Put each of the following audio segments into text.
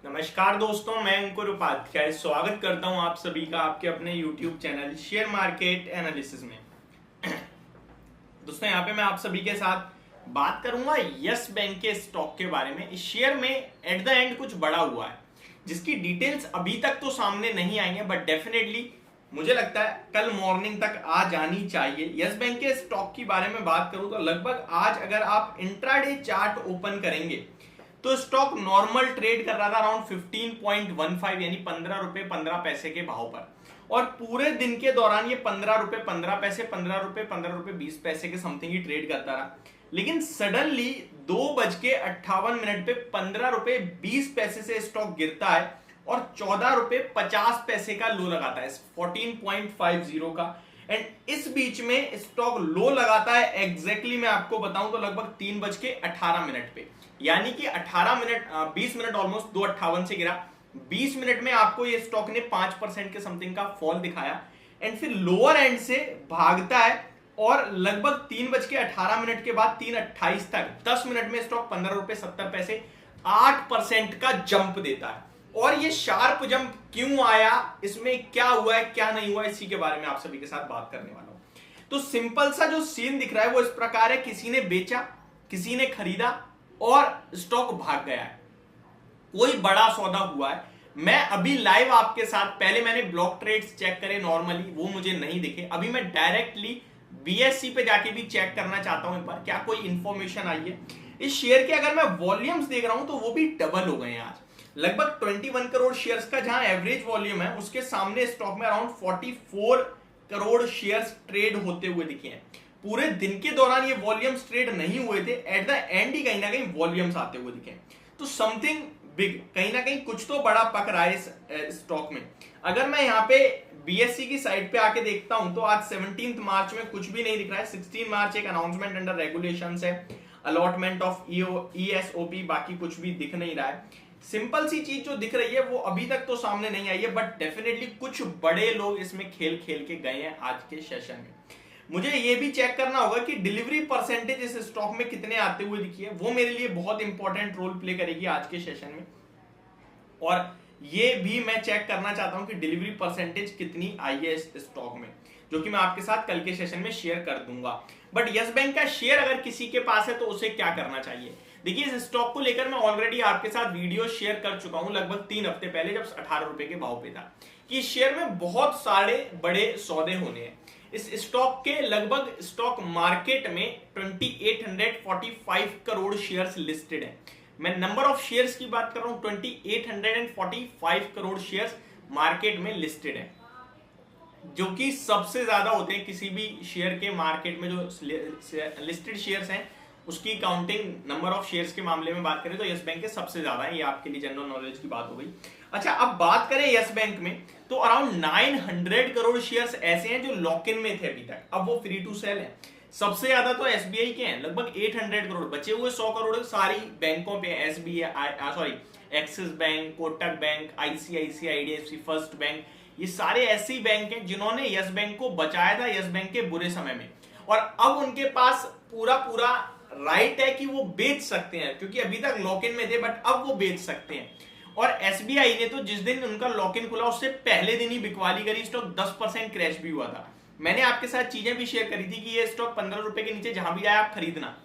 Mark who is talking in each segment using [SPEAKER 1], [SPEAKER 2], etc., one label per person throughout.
[SPEAKER 1] नमस्कार दोस्तों, मैं अंकुर उपाध्याय स्वागत करता हूं आप सभी का आपके अपने YouTube channel share market analysis में। दोस्तों यहाँ पे मैं आप सभी के साथ बात करूंगा यस बैंक के स्टॉक के बारे में। इस शेयर में एट द एंड कुछ बड़ा हुआ है जिसकी डिटेल्स अभी तक तो सामने नहीं आई है, बट डेफिनेटली मुझे लगता है कल मॉर्निंग तक आ जानी चाहिए। यस बैंक के स्टॉक की बारे में बात करूं तो लगभग आज अगर आप इंट्राडे चार्ट ओपन करेंगे तो स्टॉक नॉर्मल ट्रेड कर रहा था अराउंड 15.15 यानी 15 रुपए 15 पैसे के भाव पर, और पूरे दिन के दौरान ये 15 रुपए 15 पैसे 15 रुपए 15 रुपए 20 पैसे के समथिंग ही ट्रेड करता रहा। लेकिन सडनली 2:58 पे 15 रुपए 20 पैसे से स्टॉक गिरता है और 14 रुपए 50 पैसे का लो लगाता है 14.50 का। एंड इस बीच में स्टॉक लो लगाता है एग्जैक्टली मैं आपको बताऊं तो लगभग 3:18 पे, यानी कि 20 मिनट ऑलमोस्ट 2:58 से गिरा। 20 मिनट में आपको ये स्टॉक ने 5% के समथिंग का फॉल दिखाया एंड फिर लोअर एंड से भागता है और लगभग 3:18 के बाद 3:28 तक 10 मिनट में स्टॉक 15 रुपए 70 पैसे 8% का जंप देता है। और ये शार्प जंप क्यों आया, इसमें क्या हुआ है क्या नहीं हुआ, इसी के बारे में आप सभी के साथ बात करने वाला हूं। तो सिंपल सा जो सीन दिख रहा है वो इस प्रकार है, किसी ने बेचा, किसी ने खरीदा और स्टॉक भाग गया है। कोई बड़ा सौदा हुआ है। मैं अभी लाइव आपके साथ, पहले मैंने ब्लॉक ट्रेड्स चेक करे नॉर्मली, वो मुझे नहीं दिखे। अभी मैं डायरेक्टली बीएससी पे जाके भी चेक करना चाहता हूं एक बार क्या कोई इंफॉर्मेशन आई है। इस शेयर के अगर मैं वॉल्यूम्स देख रहा हूं तो वो भी डबल हो गए हैं आज। लगभग 21 करोड़ शेयर्स का जहां एवरेज वॉल्यूम है उसके सामने स्टॉक में अराउंड 44 करोड़ शेयर्स ट्रेड होते हुए दिखे हैं। पूरे दिन के दौरान ये वॉल्यूम्स ट्रेड नहीं हुए थे, एट द एंड ही कहीं ना कहीं वॉल्यूम्स आते हुए दिखे। तो समथिंग बिग, कहीं ना कहीं कुछ तो बड़ा पक रहा है इस स्टॉक में। अगर मैं यहाँ पे बीएससी की साइड पे आके देखता हूं तो आज 17 मार्च में कुछ भी नहीं दिख रहा है। 16 मार्च एक अनाउंसमेंट अंडर रेगुलेशंस है, अलॉटमेंट ऑफ ईएसओपी, बाकी कुछ भी दिख नहीं रहा है। सिंपल सी चीज जो दिख रही है वो अभी तक तो सामने नहीं आई है, बट डेफिनेटली कुछ बड़े लोग इसमें खेल खेल के गए हैं आज के सेशन में। मुझे ये भी चेक करना होगा कि डिलीवरी परसेंटेज इस स्टॉक में कितने आते हुए दिखी है, वो मेरे लिए बहुत इंपॉर्टेंट रोल प्ले करेगी आज के सेशन में। और ये भी मैं चेक करना चाहता हूं कि डिलीवरी परसेंटेज कितनी आई है इस स्टॉक में, जो कि मैं आपके साथ कल के सेशन में शेयर कर दूंगा। बट यस बैंक का शेयर अगर किसी के पास है तो उसे क्या करना चाहिए। देखिए, इस स्टॉक को लेकर मैं ऑलरेडी आपके साथ वीडियो शेयर कर चुका हूं लगभग 3 हफ्ते पहले, जब 18 रुपए के भाव पे था, कि इस शेयर में बहुत सारे बड़े सौदे होने हैं। इस स्टॉक के लगभग स्टॉक मार्केट में 2845 करोड़ शेयर्स लिस्टेड हैं। मैं नंबर ऑफ शेयर्स की बात कर रहा हूं, 2845 करोड़ शेयर्स मार्केट में लिस्टेड है, जो कि सबसे ज्यादा होते हैं किसी भी शेयर के मार्केट में। जो लिस्टेड शेयर्स हैं उसकी काउंटिंग नंबर ऑफ शेयर्स के मामले में बात करें तो यस बैंक के सबसे ज्यादा है। ये आपके लिए जनरल नॉलेज की बात हो गई। अच्छा, अब बात करें यस बैंक में तो अराउंड 900 करोड़ शेयर्स ऐसे हैं जो लॉक इन में थे अभी तक, अब वो फ्री टू सेल है। सबसे ज्यादा तो एसबीआई के हैं, लगभग 800 करोड़। बचे हुए 100 करोड़ सारी बैंकों पे, SBI sorry axis bank, Kotak bank, ICICI, IDFC first bank, ये सारे ऐसी बैंक हैं जिन्होंने यस बैंक को बचाया था यस बैंक के बुरे समय में, और अब उनके पास पूरा पूरा राइट है कि वो बेच सकते हैं, क्योंकि अभी तक लॉक इन में थे बट अब वो बेच सकते हैं। और एसबीआई ने तो जिस दिन उनका लॉक इन खुला उससे पहले दिन ही बिकवाली करी, स्टॉक 10% क्रैश भी हुआ था। मैंने आपके साथ चीजें भी शेयर करी थी कि ये स्टॉक 15 रुपए के नीचे जहां भी जाए आप खरीदना,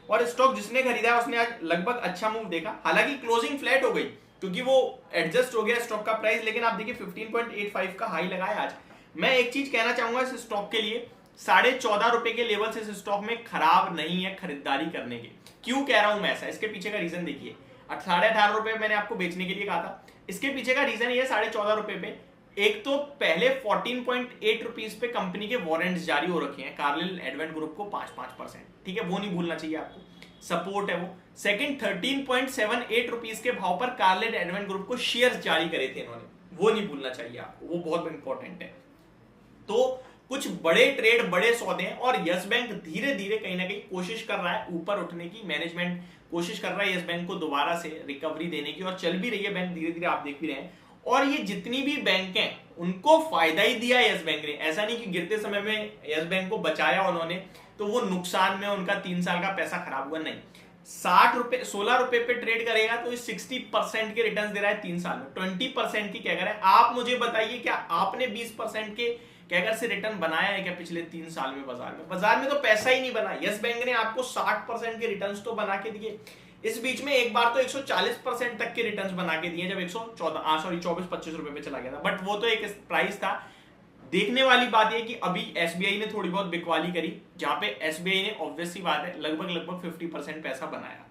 [SPEAKER 1] और स्टॉक जिसने खरीदा है उसने आज लगभग अच्छा मूव देखा। हालांकि क्लोजिंग फ्लैट हो गई क्योंकि वो एडजस्ट हो गया स्टॉक का प्राइस, लेकिन आप देखिए 15.85 का हाई लगाया आज। मैं एक चीज कहना चाहूंगा इस स्टॉक के लिए, 14.5 रुपए के लेवल से इस स्टॉक में खराब नहीं है खरीदारी करने के। क्यों कह रहा हूं मैं ऐसा, इसके पीछे का रीजन देखिए। 18.5 रुपए मैंने आपको बेचने के लिए कहा था, इसके पीछे का रीजन ये 14.5 रुपए पे, एक तो पहले 14.8 रुपीज पे कंपनी के वारंट्स जारी हो रखे हैं कार्लिल एडवेंट ग्रुप को 5%, ठीक है, वो नहीं भूलना चाहिए आपको, सपोर्ट है वो। सेकंड 13.78 रुपीज के भाव पर कार्लिल एडवेंट ग्रुप को शेयर्स जारी करे थे इन्होंने, वो नहीं भूलना चाहिए आपको, वो बहुत इंपॉर्टेंट है। तो कुछ बड़े ट्रेड, बड़े सौदे हैं, और यस बैंक धीरे धीरे कहीं ना कहीं कोशिश कर रहा है ऊपर उठने की। मैनेजमेंट कोशिश कर रहा है यस बैंक को दोबारा से रिकवरी देने की, और चल भी रही है बैंक धीरे धीरे, आप देख भी रहे हैं। और ये जितनी भी बैंक हैं उनको फायदा ही दिया यस बैंक ने। ऐसा नहीं कि गिरते समय में यस बैंक को बचाया उन्होंने तो वो नुकसान में उनका 3 साल का पैसा खराब हुआ, नहीं। ₹60 ₹16 पे ट्रेड करेगा तो 60% के रिटर्न दे रहा है 3 साल में, 20% की कैगर है। आप मुझे बताइए क्या आपने 20% के कैगर से रिटर्न बनाया है क्या पिछले 3 साल में? बाजार में तो पैसा ही नहीं बना। यस बैंक ने आपको 60% के रिटर्न तो बना के दिए, इस बीच में एक बार तो 140% तक के रिटर्न्स बना के दिए जब 24-25 रुपए पे चला गया था, बट वो तो एक प्राइस था। देखने वाली बात है कि अभी एसबीआई ने थोड़ी बहुत बिकवाली करी, जहां पे एसबीआई ने ऑब्वियसली बात है लगभग 50% पैसा बनाया।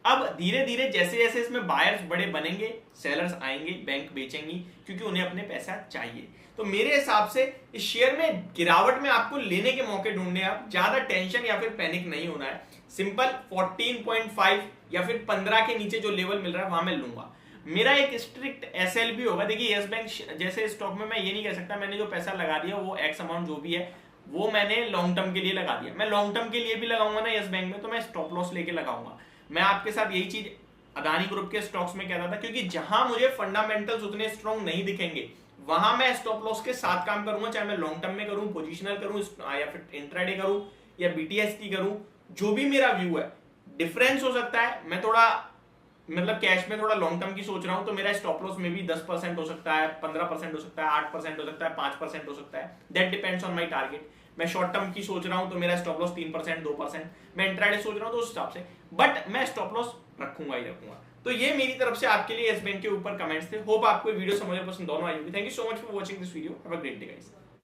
[SPEAKER 1] अब धीरे धीरे जैसे जैसे इसमें बायर्स बड़े बनेंगे, सेलर्स आएंगे, बैंक बेचेंगी क्योंकि उन्हें अपने पैसा चाहिए। तो मेरे हिसाब से इस शेयर में गिरावट में आपको लेने के मौके ढूंढने हैं, आप ज्यादा टेंशन या फिर पैनिक नहीं होना है। सिंपल 14.5 या फिर 15 के नीचे जो लेवल मिल रहा है वहां मैं लूंगा। मेरा एक स्ट्रिक्ट एसएल भी होगा। देखिए यस बैंक जैसे स्टॉक में मैं ये नहीं कह सकता मैंने जो पैसा लगा दिया वो एक्स अमाउंट जो भी है वो मैंने लॉन्ग टर्म के लिए लगा दिया। मैं लॉन्ग टर्म के लिए भी लगाऊंगा ना यस बैंक में, तो मैं स्टॉप लॉस लेके लगाऊंगा। मैं आपके साथ यही चीज अदानी ग्रुप के स्टॉक्स में कहता था, क्योंकि जहां मुझे फंडामेंटल्स उतने स्ट्रॉन्ग नहीं दिखेंगे वहां मैं स्टॉप लॉस के साथ काम करूंगा, चाहे मैं लॉन्ग टर्म में करूं, पोजिशनल करूं या फिर इंट्राडे करूं या बीटीएसटी करूं। जो भी मेरा व्यू है डिफरेंस हो सकता है। मैं थोड़ा मतलब कैश में थोड़ा लॉन्ग टर्म की सोच रहा हूं तो मेरा स्टॉप लॉस में भी 10% हो सकता है, 15% हो सकता है, 8% हो सकता है, 5% हो सकता है। That depends on my target. मैं शॉर्ट टर्म की सोच रहा हूं तो मेरा स्टॉप लॉस 3%, 2%। मैं इंट्राडे सोच रहा हूं तो उस हिसाब से, बट मैं स्टॉप लॉस रखूंगा ही रखूंगा। तो ये मेरी तरफ से आपके लिए यस बैंक के ऊपर कमेंट्स थे। होप आपको वीडियो समझ में पसंद दोनों आई होगी। Thank you so much for watching this video. Have a great day guys.